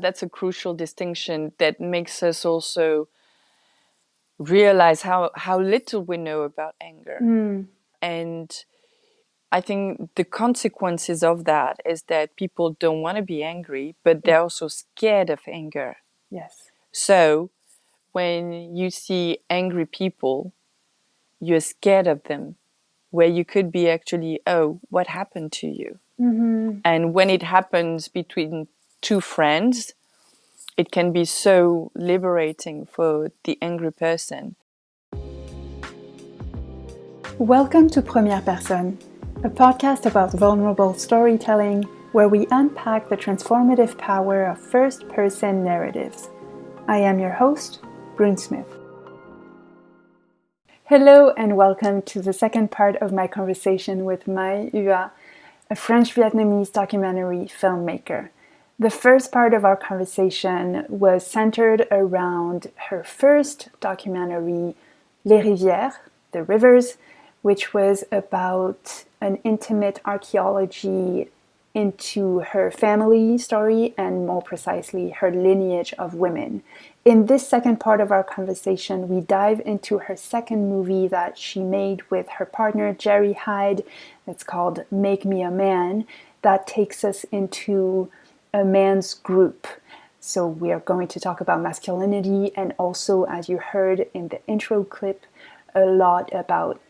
That's a crucial distinction that makes us also realize how little we know about anger. And I think the consequences of that is that people don't want to be angry, but they're also scared of anger. Yes. So when you see angry people, you're scared of them, where you could be actually, oh, what happened to you? And when it happens between two friends, it can be so liberating for the angry person. Welcome to Première, Personne, a podcast about vulnerable storytelling where we unpack the transformative power of first-person narratives. I am your host, Brune Smith. Hello and welcome to the second part of my conversation with Mai Hua, a French-Vietnamese documentary filmmaker. The first part of our conversation was centered around her first documentary, Les Rivières, The Rivers, which was about an intimate archaeology into her family story and more precisely her lineage of women. In this second part of our conversation, we dive into her second movie that she made with her partner Jerry Hyde. It's called Make Me a Man. That takes us into a man's group. So we are going to talk about masculinity and also, as you heard in the intro clip, a lot about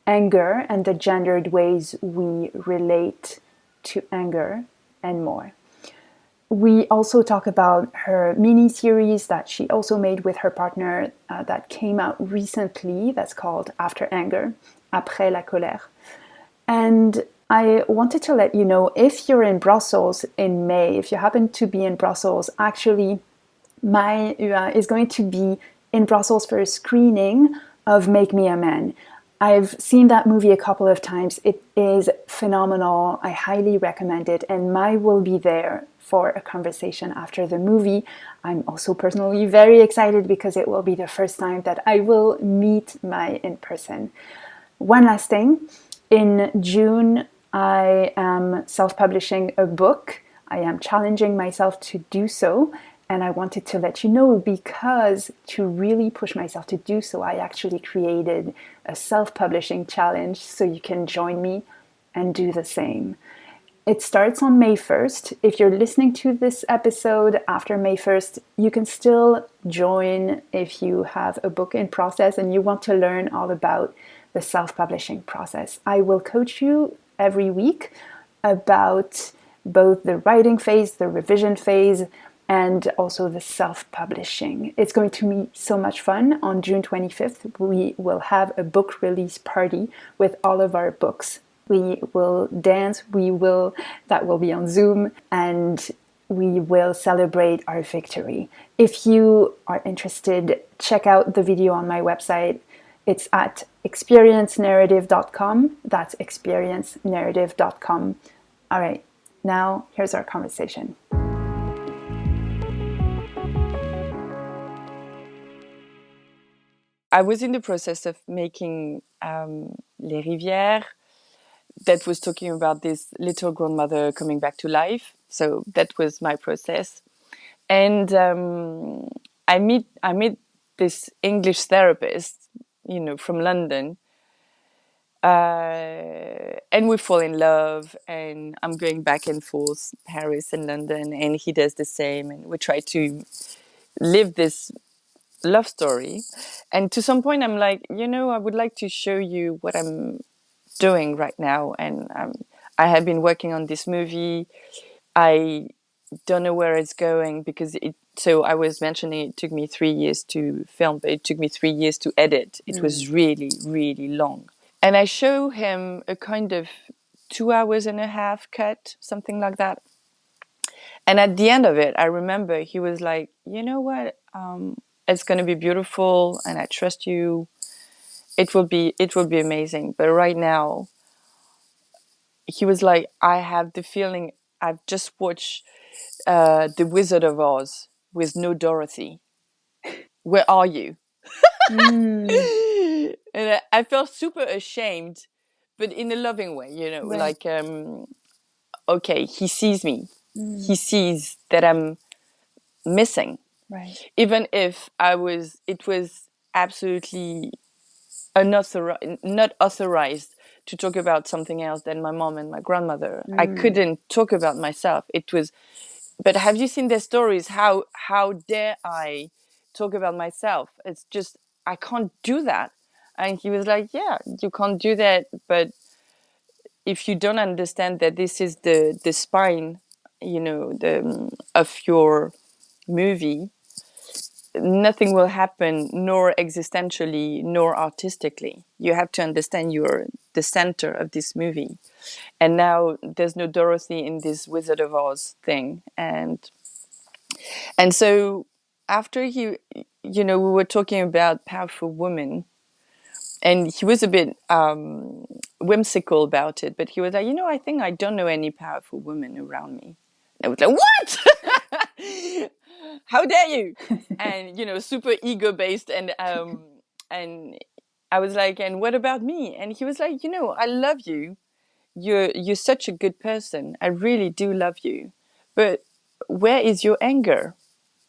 anger and the gendered ways we relate to anger and more. We also talk about her mini-series that she also made with her partner that came out recently, that's called After Anger, Après la colère. And I wanted to let you know, if you're in Brussels in May, if you happen to be in Brussels, actually Mai Hua is going to be in Brussels for a screening of Make Me a Man. I've seen that movie a couple of times. It is phenomenal. I highly recommend it. And Mai will be there for a conversation after the movie. I'm also personally very excited because it will be the first time that I will meet Mai in person. One last thing. In June, I am self-publishing a book. I am challenging myself to do so. And I wanted to let you know because to really push myself to do so, I actually created a self-publishing challenge so you can join me and do the same. It starts on May 1st. If you're listening to this episode after May 1st, you can still join if you have a book in process and you want to learn all about the self-publishing process. I will coach you every week about both the writing phase, the revision phase, and also the self-publishing. It's going to be so much fun. On June 25th, we will have a book release party with all of our books. We will dance, that will be on Zoom, and we will celebrate our victory. If you are interested, check out the video on my website. It's at experiencenarrative.com. That's experiencenarrative.com. All right, now here's our conversation. I was in the process of making Les Rivières, that was talking about this little grandmother coming back to life. So that was my process. And I meet this English therapist, from London. And we fall in love, and I'm going back and forth, Paris and London, and he does the same. And we try to live this love story. And to some point I'm like, I would like to show you what I'm doing right now. And I have been working on this movie. I don't know where it's going because so I was mentioning it took me 3 years to film, but it took me 3 years to edit. It was really, really long. And I show him a kind of 2 hours and a half cut, something like that. And at the end of it, I remember he was like, you know what? It's going to be beautiful and I trust you. It will be amazing. But right now, he was like, I have the feeling I've just watched The Wizard of Oz with no Dorothy. Where are you? And I felt super ashamed, but in a loving way, Right. like, okay, he sees me. He sees that I'm missing. Right. Even if it was absolutely not authorized to talk about something else than my mom and my grandmother. I couldn't talk about myself. It was, but have you seen their stories? How dare I talk about myself? It's just, I can't do that. And he was like, yeah, you can't do that, but if you don't understand that this is the spine, the of your movie, nothing will happen, nor existentially nor artistically. You have to understand you're the center of this movie. And now there's no Dorothy in this Wizard of Oz thing. And so after we were talking about powerful women, and he was a bit whimsical about it, but he was like, I think I don't know any powerful women around me. And I was like, what? How dare you? And super ego based, and I was like, and what about me? And he was like, I love you. You're such a good person. I really do love you. But where is your anger?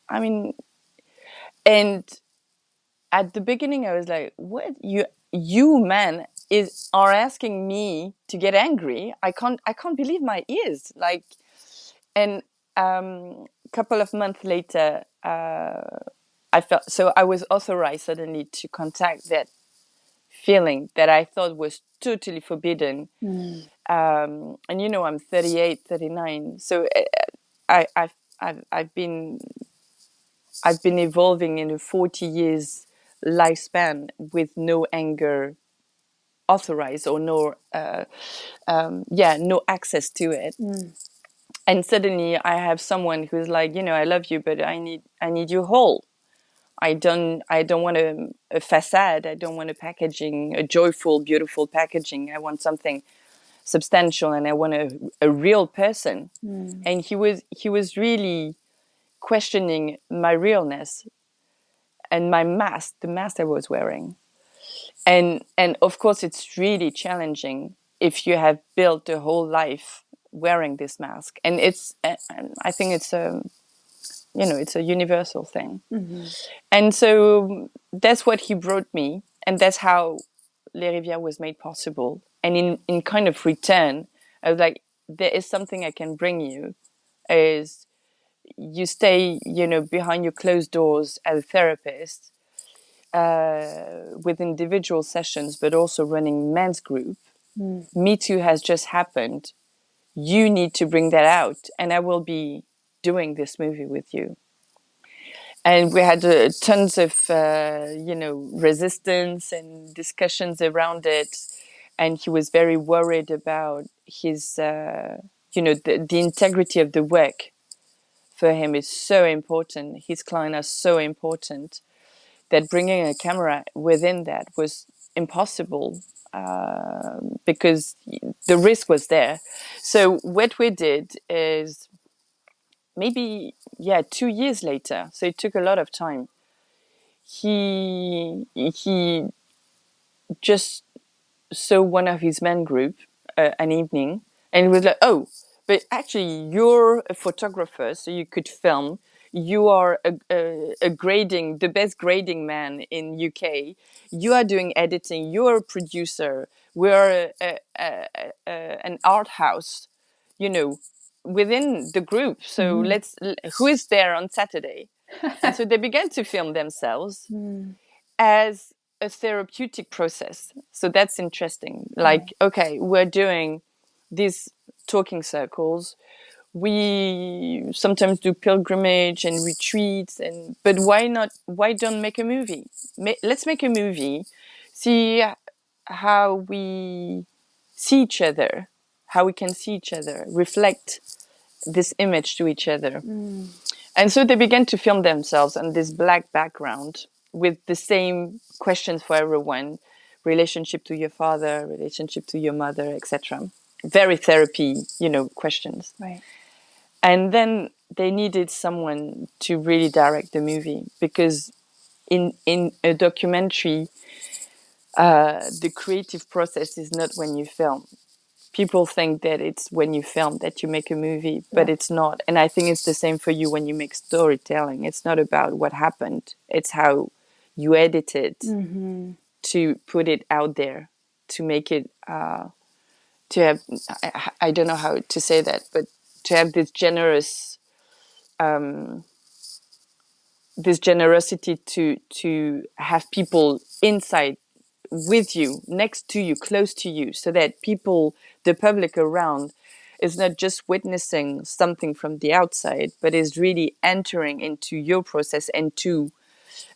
I mean, and at the beginning I was like, what, you man are asking me to get angry? I can't believe my ears. Like, and a couple of months later, I was authorized suddenly to contact that feeling that I thought was totally forbidden. And I'm 38, 39, so I've been evolving in a 40 years lifespan with no anger authorized, or no access to it. And suddenly I have someone who's like, I love you, but I need you whole. I don't want a facade. I don't want a joyful, beautiful packaging. I want something substantial, and I want a real person. And he was really questioning my realness and my mask, the mask I was wearing. And of course it's really challenging if you have built a whole life wearing this mask. And I think it's a universal thing. And so that's what he brought me, and that's how Les Rivières was made possible. And in kind of return, I was like, there is something I can bring you, is you stay, behind your closed doors as a therapist, with individual sessions, but also running men's group. Me Too has just happened. You need to bring that out, and I will be doing this movie with you. And we had tons of, resistance and discussions around it. And he was very worried about his, the integrity of the work. For him is so important. His client are so important, that bringing a camera within that was impossible, because the risk was there. So what we did is, maybe 2 years later, so it took a lot of time, he just saw one of his men group, an evening, and he was like, oh, but actually you're a photographer, so you could film. You are a grading, the best grading man in UK. You are doing editing. You're a producer. We're an art house, you know, within the group. So who is there on Saturday? And so they began to film themselves as a therapeutic process. So that's interesting. Like, okay, we're doing these talking circles. We sometimes do pilgrimage and retreats, but why don't make a movie? Let's make a movie, see how we see each other, how we can see each other, reflect this image to each other. And so they began to film themselves on this black background with the same questions for everyone: relationship to your father, relationship to your mother, etc. Very therapy, questions. Right. And then they needed someone to really direct the movie, because in a documentary, the creative process is not when you film. people think that it's when you film that you make a movie, but Yeah. it's not. And I think it's the same for you when you make storytelling. It's not about what happened, it's how you edit it to put it out there, to make it to have, I don't know how to say that, but to have this generosity to have people inside with you, next to you, close to you, so that people, the public around, is not just witnessing something from the outside, but is really entering into your process and to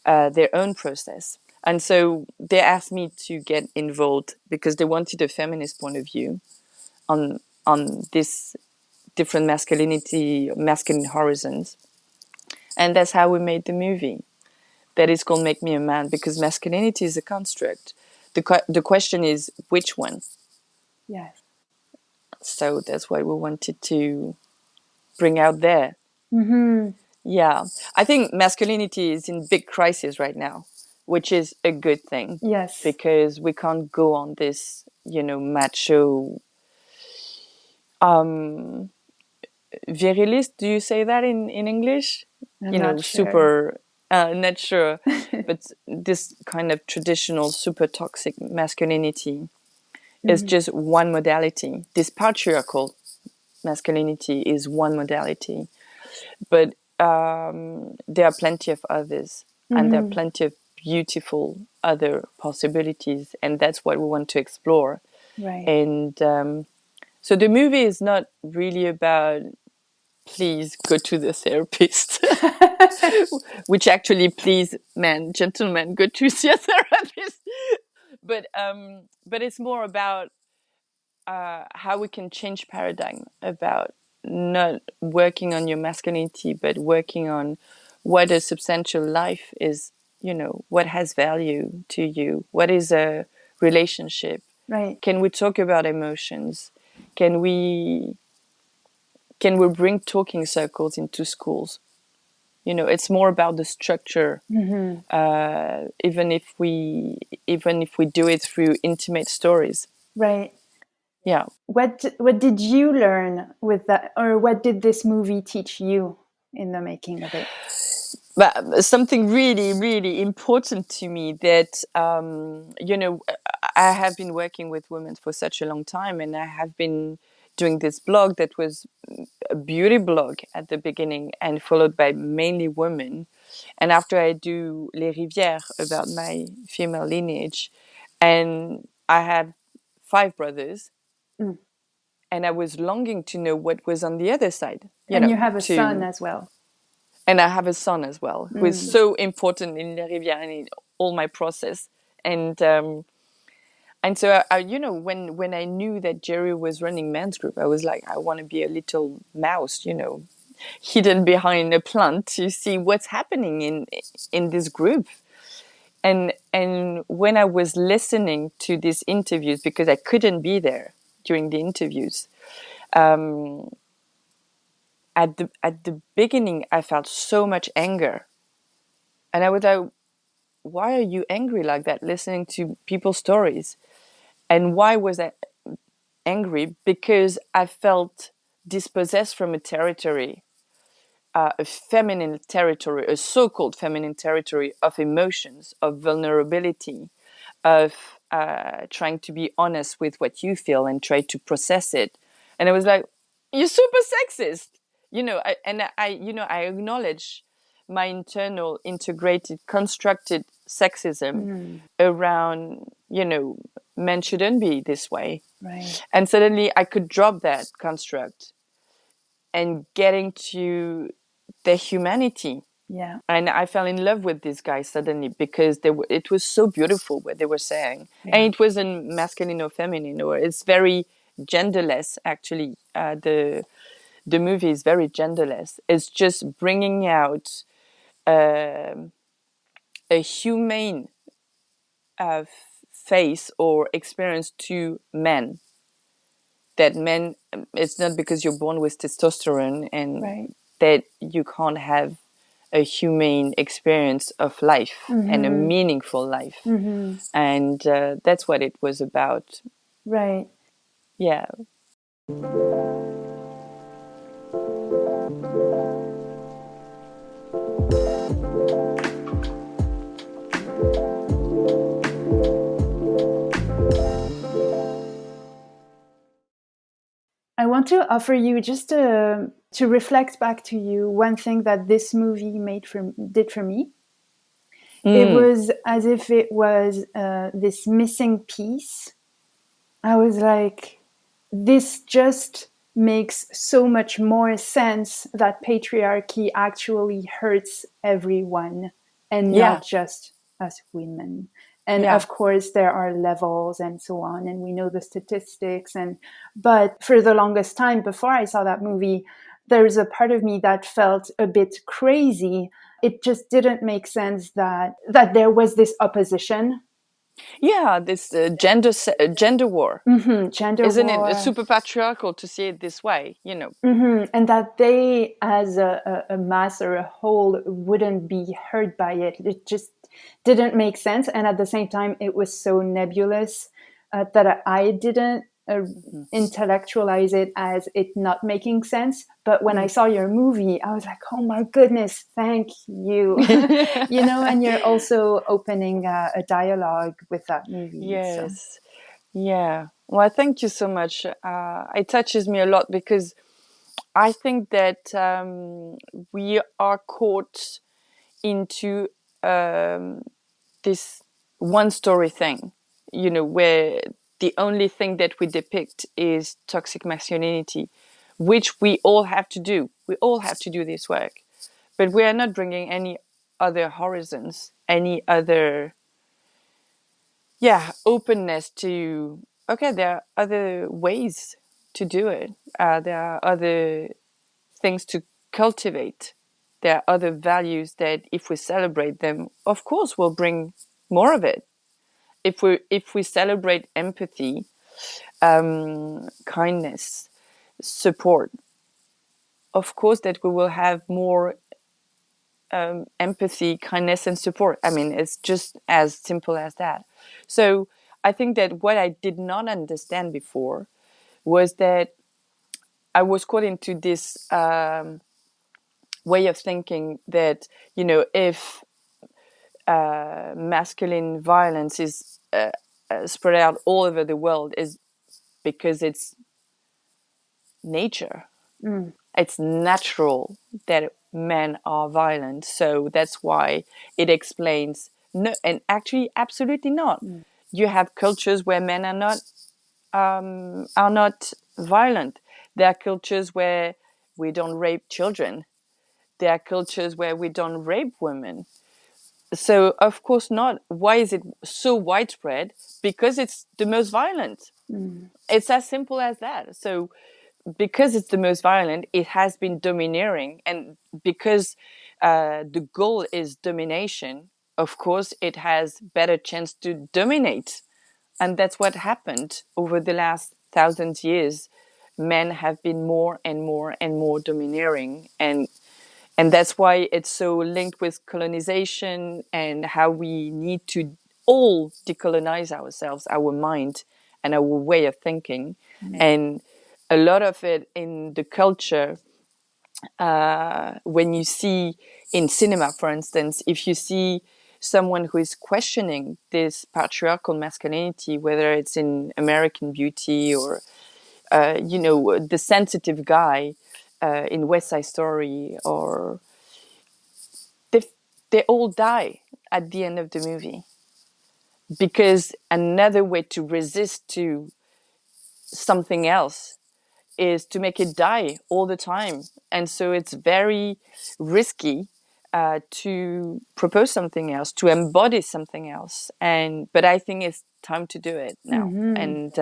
their own process. And so they asked me to get involved because they wanted a feminist point of view on this different masculine horizons. And that's how we made the movie. That is called Make Me a Man, because masculinity is a construct. The question is, which one? Yes. So that's what we wanted to bring out there. Yeah. I think masculinity is in big crisis right now, which is a good thing, Yes. because we can't go on this, macho, virilist. Do you say that in English? I'm not sure. Super, not sure, but this kind of traditional, super toxic masculinity is just one modality. This patriarchal masculinity is one modality, but there are plenty of others, and there are plenty of beautiful other possibilities, and that's what we want to explore. Right. And so the movie is not really about please go to the therapist, which actually, please, men, gentlemen, go to see a therapist. But it's more about how we can change paradigm about not working on your masculinity, but working on what a substantial life is. What has value to you? What is a relationship? Right. Can we talk about emotions? Can we bring talking circles into schools? It's more about the structure. Even if we do it through intimate stories. Right. Yeah. What did you learn with that, or what did this movie teach you in the making of it? But something really, really important to me that, I have been working with women for such a long time, and I have been doing this blog that was a beauty blog at the beginning and followed by mainly women. And after I do Les Rivières about my female lineage, and I had 5 brothers, Mm. and I was longing to know what was on the other side, And you have a son to as well. and I have a son as well, who is so important in Les Rivières and in all my process. And so when I knew that Jerry was running Men's Group, I was like, I want to be a little mouse, hidden behind a plant to see what's happening in this group. And when I was listening to these interviews, because I couldn't be there during the interviews, at the beginning I felt so much anger, and I was like, why are you angry like that listening to people's stories? And why was I angry? Because I felt dispossessed from a territory, a feminine territory, a so-called feminine territory of emotions, of vulnerability, of trying to be honest with what you feel and try to process it. And I was like, you're super sexist, I acknowledge my internal integrated constructed sexism around, men shouldn't be this way. Right. And suddenly I could drop that construct and getting to the humanity. Yeah. And I fell in love with these guys suddenly, because it was so beautiful what they were saying. Yeah. And it wasn't masculine or feminine, or it's very genderless, actually. The movie is very genderless. It's just bringing out a humane face or experience to men. That men, it's not because you're born with testosterone and Right. that you can't have a humane experience of life and a meaningful life. And that's what it was about. Right. Yeah. I want to offer you just to reflect back to you one thing that this movie did for me. It was as if it was this missing piece. I was like, this just makes so much more sense that patriarchy actually hurts everyone and Yeah. not just us women. And Yeah. of course, there are levels and so on, and we know the statistics. But for the longest time before I saw that movie, there's a part of me that felt a bit crazy. It just didn't make sense that there was this opposition. Yeah, this gender war. Gender Isn't it war. super patriarchal to see it this way, you know? And that they, as a mass or a whole, wouldn't be hurt by it. It just didn't make sense. And at the same time, it was so nebulous that I didn't intellectualize it as it not making sense. But when I saw your movie, I was like, oh my goodness, thank you. And you're also opening a dialogue with that movie. So. Yes. Yeah. Well, thank you so much. It touches me a lot because I think that we are caught into this one story thing, where the only thing that we depict is toxic masculinity, which we all have to do. We all have to do this work, but we are not bringing any other horizons, any other, openness to, okay, there are other ways to do it. There are other things to cultivate. There are other values that if we celebrate them, of course, we'll bring more of it. If we celebrate empathy, kindness, support, of course that we will have more empathy, kindness, and support. I mean, it's just as simple as that. So I think that what I did not understand before was that I was caught into this way of thinking that, if masculine violence is spread out all over the world, is because it's nature. It's natural that men are violent. So that's why it explains no, and actually absolutely not. You have cultures where men are not violent. There are cultures where we don't rape children. There are cultures where we don't rape women. So of course not. Why is it so widespread? Because it's the most violent. It's as simple as that. So because it's the most violent, it has been domineering, and because the goal is domination, of course it has better chance to dominate. And that's what happened over the last 1,000 years. Men have been more and more and more domineering, and that's why it's so linked with colonization and how we need to all decolonize ourselves, our mind and our way of thinking. And a lot of it in the culture, when you see in cinema, for instance, if you see someone who is questioning this patriarchal masculinity, whether it's in American Beauty or, the sensitive guy in West Side Story, or they, they all die at the end of the movie, because another way to resist to something else is to make it die all the time. And so it's very risky to propose something else, to embody something else. But I think it's time to do it now. And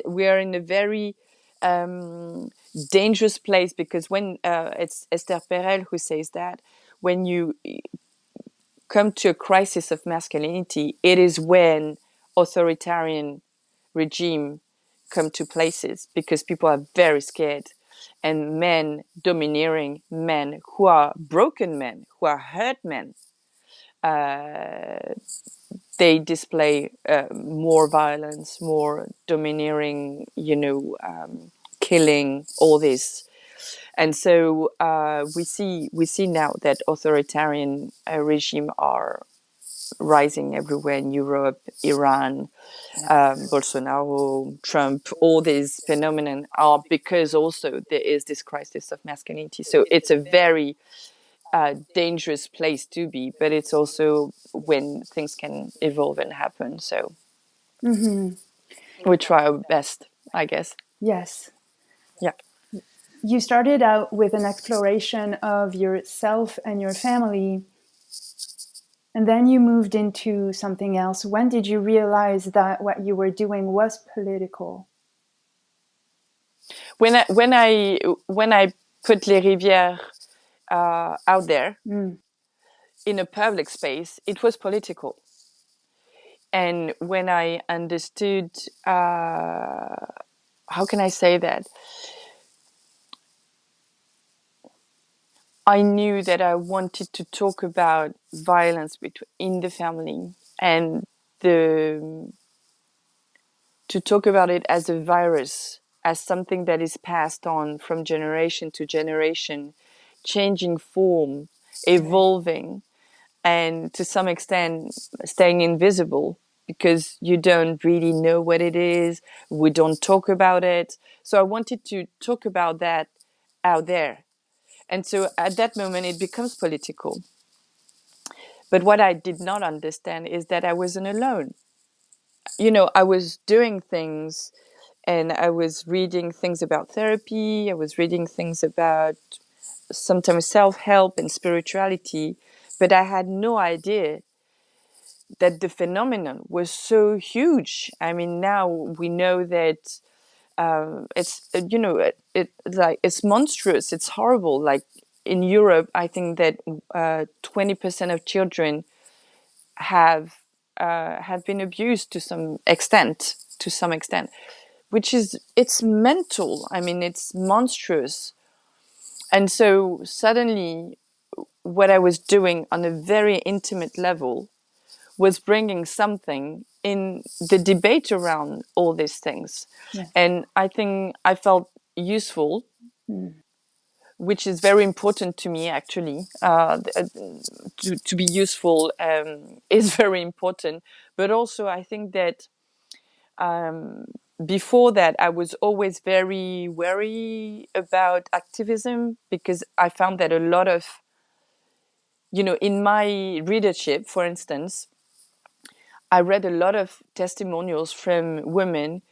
we are in a very dangerous place, because when it's Esther Perel who says that when you come to a crisis of masculinity, it is when authoritarian regime come to places, because people are very scared, and men, domineering men who are broken men, who are hurt men, they display more violence, more domineering, killing, all this. And so we see now that authoritarian regime are rising everywhere in Europe, Iran, Bolsonaro, Trump. All these phenomena are because also there is this crisis of masculinity. So it's a very dangerous place to be, but it's also when things can evolve and happen. So we try our best, I guess. Yes. Yeah. You started out with an exploration of yourself and your family, and then you moved into something else. When did you realize that what you were doing was political? When I put Les Rivières out there Mm. in a public space, it was political. And when I understood, how can I say that? I knew that I wanted to talk about violence in the family, and the to talk about it as a virus, as something that is passed on from generation to generation, changing form, evolving, and to some extent staying invisible because you don't really know what it is. We don't talk about it. So I wanted to talk about that out there. And so at that moment, it becomes political. But what I did not understand is that I wasn't alone. I was doing things and I was reading things about therapy. I was reading things about sometimes self-help and spirituality, but I had no idea that the phenomenon was so huge. I mean, now we know that it's like it's monstrous. It's horrible. Like in Europe, I think that 20% of children have been abused to some extent. Which is it's mental. I mean, it's monstrous. And so suddenly, what I was doing on a very intimate level was bringing something in the debate around all these things. Yes. And I think I felt useful, which is very important to me, actually. To be useful is very important. But also, I think that before that, I was always very wary about activism because I found that a lot of, in my readership, for instance, I read a lot of testimonials from women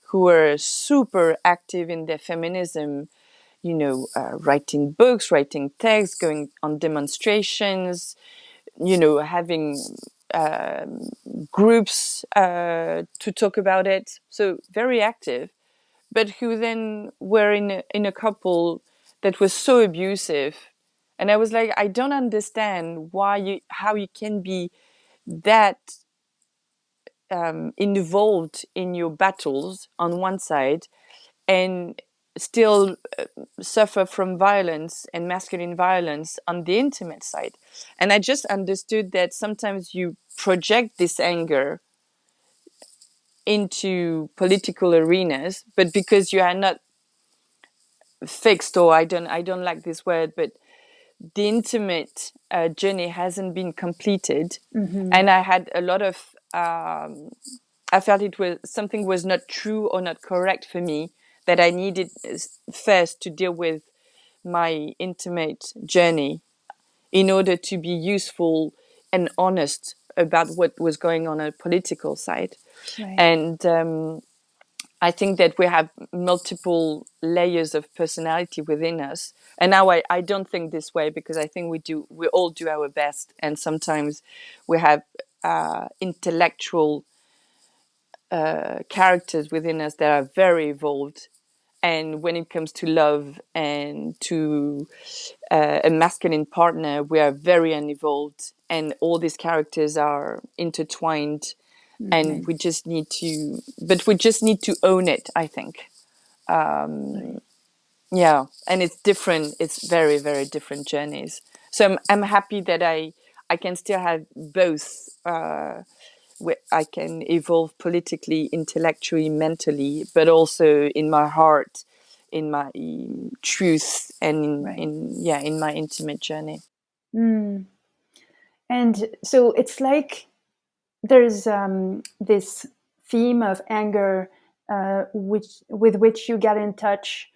who were super active in their feminism, writing books, writing texts, going on demonstrations, having groups to talk about it. So very active, but who then were in a couple that was so abusive. And I was like, I don't understand how you can be that involved in your battles on one side and still suffer from violence and masculine violence on the intimate side. And I just understood that sometimes you project this anger into political arenas, but because you are not fixed, or I don't like this word, but the intimate journey hasn't been completed. And I had a lot of I felt it was something was not true or not correct for me, that I needed first to deal with my intimate journey in order to be useful and honest about what was going on a political side. Right. And I think that we have multiple layers of personality within us. And now I don't think this way, because I think we all do our best. And sometimes we have intellectual characters within us that are very evolved. And when it comes to love and to a masculine partner, we are very unevolved. And all these characters are intertwined. And we just need to own it, I think. Yeah. And it's different. It's very, very different journeys. So I'm happy that I can still have both where I can evolve politically, intellectually, mentally, but also in my heart, in my truth, and Right. in my intimate journey. Mm. And so it's like there's this theme of anger, with which you get in touch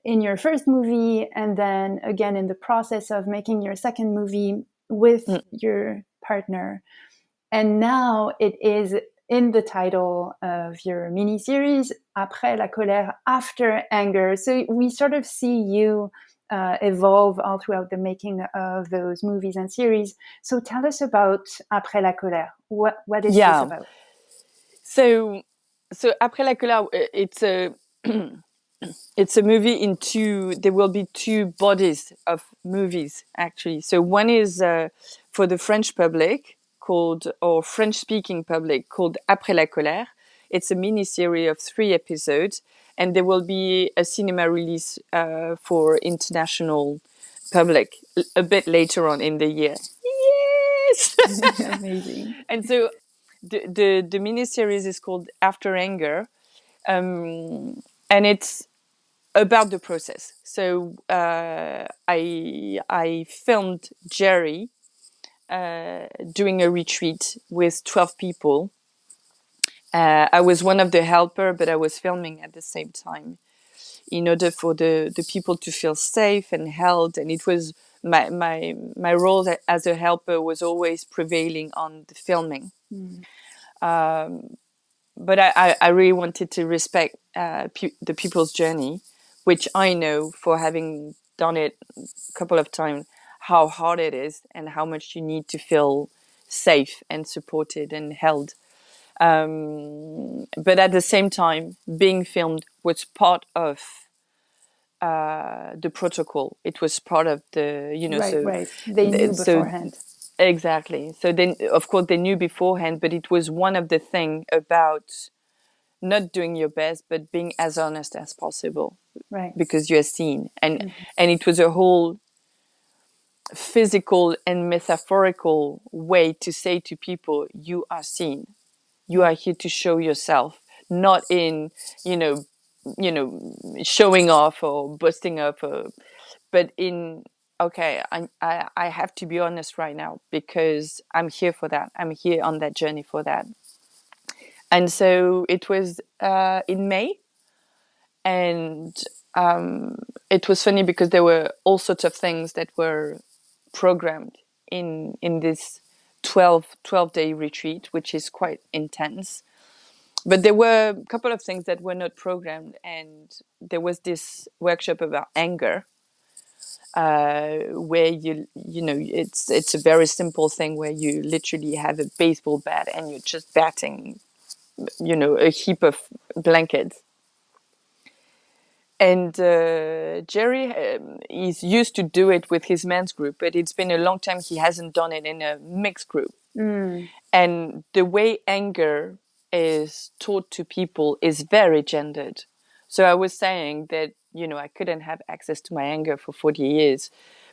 in your first movie, and then again in the process of making your second movie with Mm. your partner. And now it is in the title of your mini series, Après la colère, after anger. So we sort of see you evolve all throughout the making of those movies and series. So tell us about Après la colère. What is this Yeah. about? So, Après la colère, it's a it's a movie in two. There will be two bodies of movies actually. So one is for the French public called, or French-speaking public called Après la colère. It's a mini series of 3 episodes, and there will be a cinema release for international public a bit later on in the year. Yes. Amazing. And so the mini series is called After Anger, and it's about the process. So I filmed Jerry doing a retreat with 12 people. I was one of the helper, but I was filming at the same time in order for the people to feel safe and held. And it was my role as a helper was always prevailing on the filming. Mm. But I really wanted to respect the people's journey, which I know for having done it a couple of times, how hard it is and how much you need to feel safe and supported and held. But at the same time, being filmed was part of the protocol. It was part of the, Right, right. They knew so beforehand. exactly. So then, of course, they knew beforehand, but it was one of the thing about not doing your best, but being as honest as possible Right. because you're seen. Mm-hmm. And it was a whole physical and metaphorical way to say to people, you are seen. You Yeah. are here to show yourself, not in, you know, showing off or busting up, but in, okay, I have to be honest right now because I'm here for that. I'm here on that journey for that. And so it was in May, and it was funny because there were all sorts of things that were programmed in this 12-day retreat, which is quite intense. But there were a couple of things that were not programmed, and there was this workshop about anger, where it's a very simple thing where you literally have a baseball bat and you're just batting, a heap of blankets. And Jerry is used to do it with his men's group, but it's been a long time he hasn't done it in a mixed group. Mm. And the way anger is taught to people is very gendered. So I was saying that, I couldn't have access to my anger for 40 years.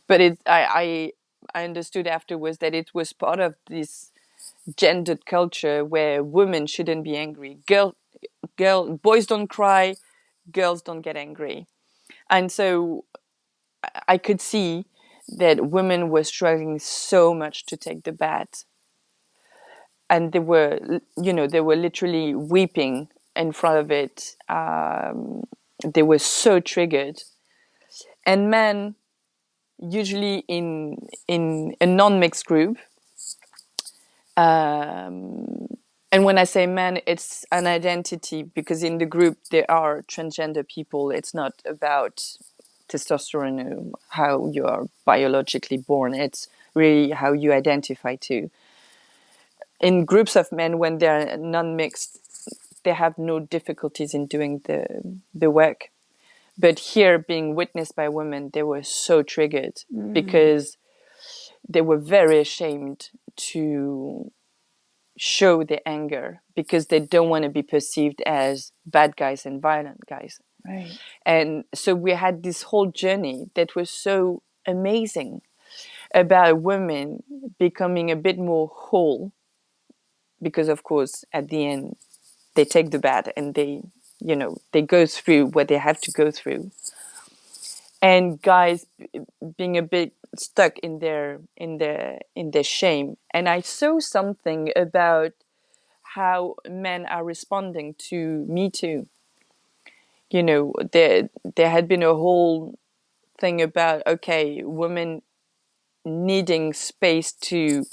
But I understood afterwards that it was part of this gendered culture where women shouldn't be angry. Boys don't cry, girls don't get angry. And so I could see that women were struggling so much to take the bat, and they were literally weeping in front of it. They were so triggered, and men, usually in a non-mixed group, and when I say men, it's an identity, because in the group there are transgender people. It's not about testosterone, how you are biologically born. It's really how you identify too. In groups of men, when they're non-mixed, they have no difficulties in doing the work. But here, being witnessed by women, they were so triggered because they were very ashamed to show their anger because they don't want to be perceived as bad guys and violent guys. Right. And so we had this whole journey that was so amazing about women becoming a bit more whole, because of course at the end they take the bad and they go through what they have to go through, and guys being a bit stuck in their shame. And I saw something about how men are responding to Me Too. There had been a whole thing about, okay, women needing space to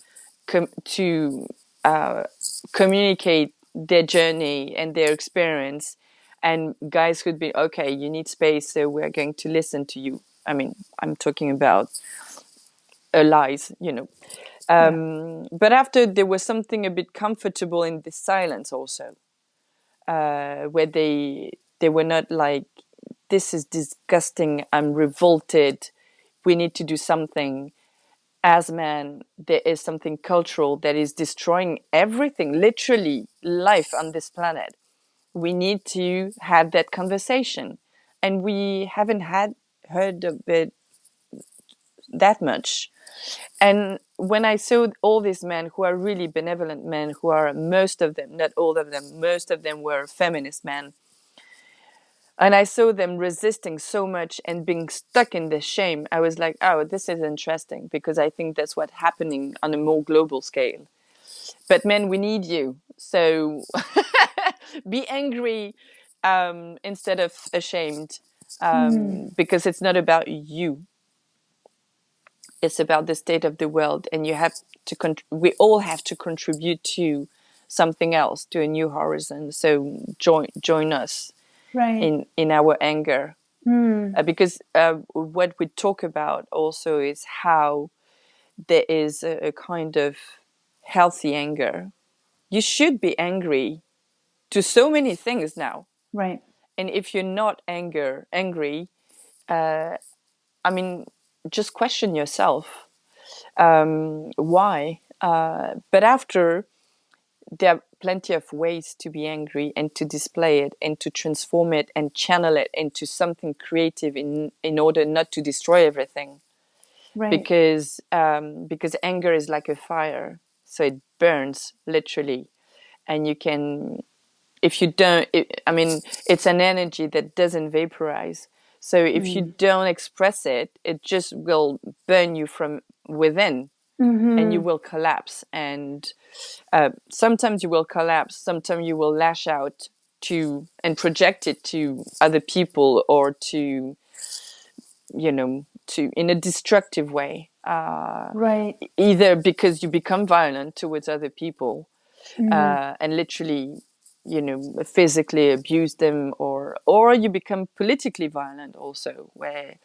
uh, communicate their journey and their experience, and guys could be, okay, you need space, so we're going to listen to you. I mean, I'm talking about lies. Yeah. But after, there was something a bit comfortable in the silence also, where they were not like, this is disgusting, I'm revolted, we need to do something. As men, there is something cultural that is destroying everything, literally life on this planet. We need to have that conversation, and we haven't heard of it that much. And when I saw all these men who are really benevolent men, who are, most of them, not all of them, most of them were feminist men, and I saw them resisting so much and being stuck in the shame, I was like, oh, this is interesting, because I think that's what's happening on a more global scale. But men, we need you. So be angry, instead of ashamed, because it's not about you. It's about the state of the world, and you have to. We all have to contribute to something else, to a new horizon. So join us Right. in our anger, because what we talk about also is how there is a kind of healthy anger. You should be angry to so many things now, Right. and if you're not angry, I mean, just question yourself, why. But after, there are plenty of ways to be angry and to display it and to transform it and channel it into something creative, in order not to destroy everything. Right. Because anger is like a fire, so it burns literally, and you can, if you don't, I mean, it's an energy that doesn't vaporize. So if you don't express it, it just will burn you from within, and you will collapse. And sometimes you will collapse, sometimes you will lash out to and project it to other people, or to, to, in a destructive way, Right. either because you become violent towards other people, and literally, physically abuse them, or you become politically violent also, where,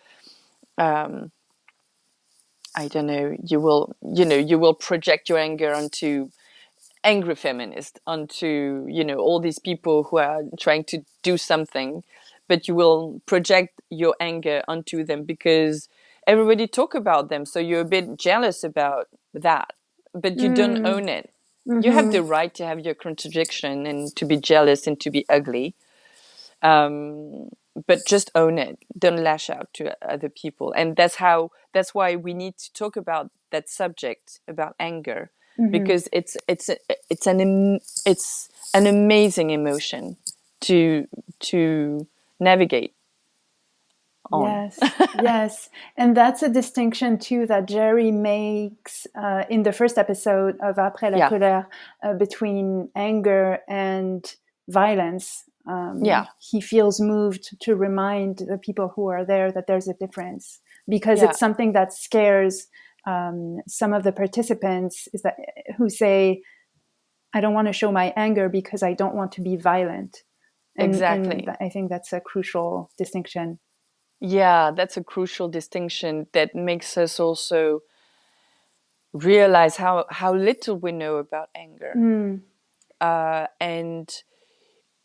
I don't know, you will project your anger onto angry feminists, onto, all these people who are trying to do something, but you will project your anger onto them because everybody talk about them, so you're a bit jealous about that, but you don't own it. You have the right to have your contradiction and to be jealous and to be ugly, but just own it. Don't lash out to other people. And that's why we need to talk about that subject, about anger, because it's an amazing emotion to navigate on. Yes, yes. And that's a distinction too that Jerry makes in the first episode of Après la Yeah, colère, between anger and violence. yeah, He feels moved to remind the people who are there that there's a difference, because yeah, it's something that scares some of the participants, is that who say, I don't want to show my anger because I don't want to be violent. And exactly. I think that's a crucial distinction. Yeah, that's a crucial distinction that makes us also realize how little we know about anger. And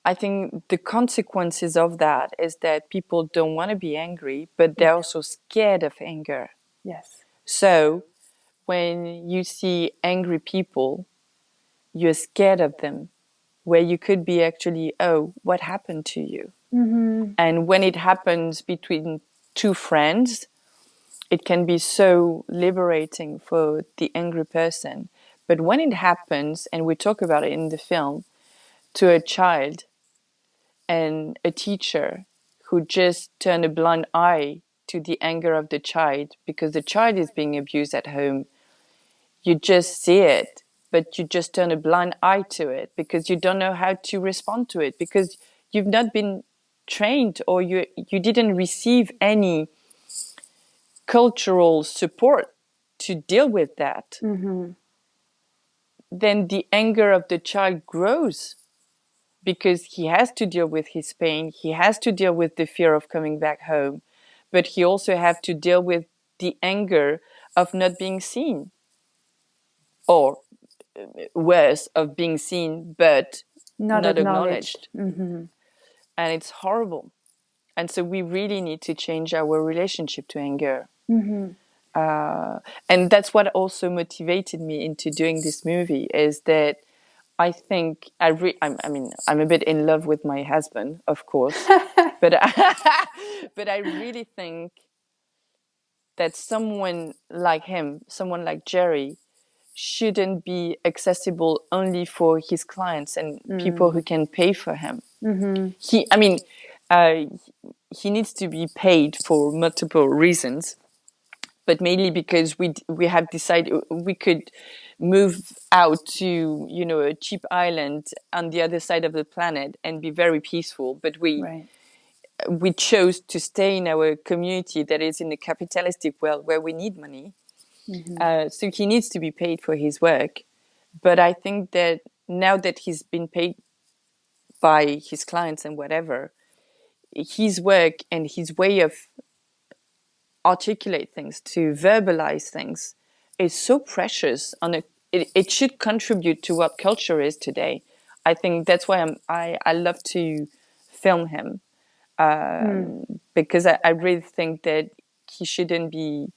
I think the consequences of that is that people don't want to be angry, but they're Yes. also scared of anger. Yes. So when you see angry people, you're scared of them, where you could be actually, oh, what happened to you? And when it happens between two friends, it can be so liberating for the angry person. But when it happens, and we talk about it in the film, to a child and a teacher who just turn a blind eye to the anger of the child because the child is being abused at home, you just see it, but you just turn a blind eye to it because you don't know how to respond to it, because you've not been trained, or you didn't receive any cultural support to deal with that. Mm-hmm. Then the anger of the child grows because he has to deal with his pain, he has to deal with the fear of coming back home, but he also has to deal with the anger of not being seen, or worse, of being seen but Not not acknowledged. acknowledged. Mm-hmm. And it's horrible. And so we really need to change our relationship to anger. Mm-hmm. And that's what also motivated me into doing this movie, is that I think I mean, I'm a bit in love with my husband, of course, but but I really think that someone like him, someone like Jerry, shouldn't be accessible only for his clients and people who can pay for him. Mm-hmm. I mean, uh, he needs to be paid for multiple reasons, but mainly because we have decided we could move out to, you know, a cheap island on the other side of the planet and be very peaceful. But Right. we chose to stay in our community that is in a capitalistic world where we need money. Mm-hmm. So he needs to be paid for his work. But I think that now that he's been paid by his clients and whatever, his work and his way of articulate things, to verbalize things, is so precious. It should contribute to what culture is today. I think that's why I love to film him, because I really think that he shouldn't be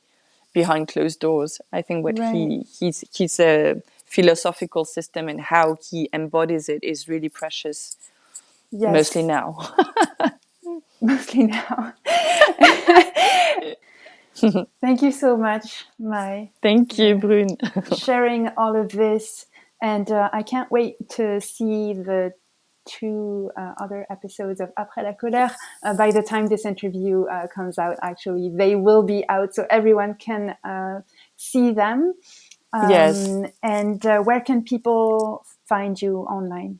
behind closed doors. I think what Right. he's a philosophical system, and how he embodies it is really precious, mostly Yes. now. Mostly now. Thank you so much, Mai, Thank you, for Brune. sharing all of this. And I can't wait to see the two other episodes of Après la colère. By the time this interview comes out, actually, they will be out, so everyone can see them. Yes. And where can people find you online?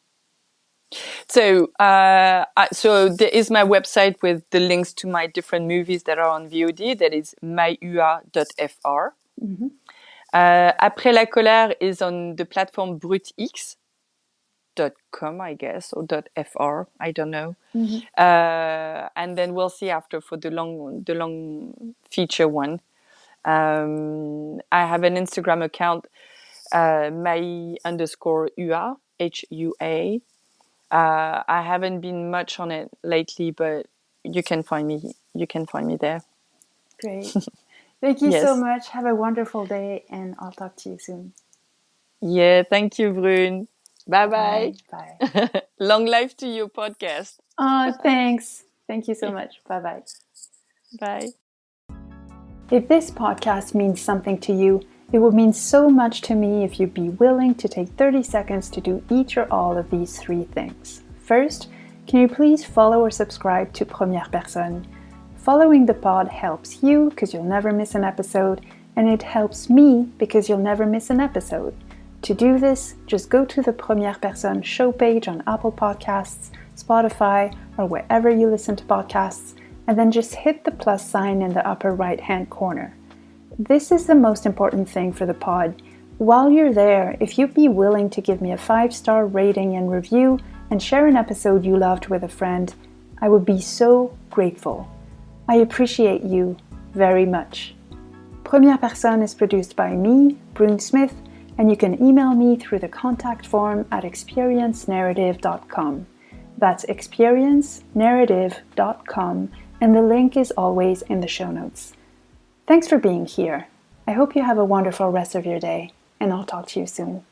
So there is my website with the links to my different movies that are on VOD. That is maihua.fr. Mm-hmm. Après la colère is on the platform brutx.com, I guess, or .fr. I don't know. Mm-hmm. And then we'll see after for the long feature one. I have an Instagram account, Mai_Hua, HUA. I haven't been much on it lately, but you can find me. You can find me there. Great. Thank you so Yes. much. Have a wonderful day, and I'll talk to you soon. Yeah. Thank you, Brune. Bye bye. Bye. Long life to your podcast. Oh, thanks. Thank you so much. Bye-bye. Bye. If this podcast means something to you, it would mean so much to me if you'd be willing to take 30 seconds to do each or all of these three things. First, can you please follow or subscribe to Première Personne? Following the pod helps you because you'll never miss an episode, and it helps me because you'll never miss an episode. To do this, just go to the Première Personne show page on Apple Podcasts, Spotify, or wherever you listen to podcasts, and then just hit the plus sign in the upper right-hand corner. This is the most important thing for the pod. While you're there, if you'd be willing to give me a 5-star rating and review and share an episode you loved with a friend, I would be so grateful. I appreciate you very much. Première Personne is produced by me, Brune Smith, and you can email me through the contact form at experiencenarrative.com. That's experiencenarrative.com, and the link is always in the show notes. Thanks for being here. I hope you have a wonderful rest of your day, and I'll talk to you soon.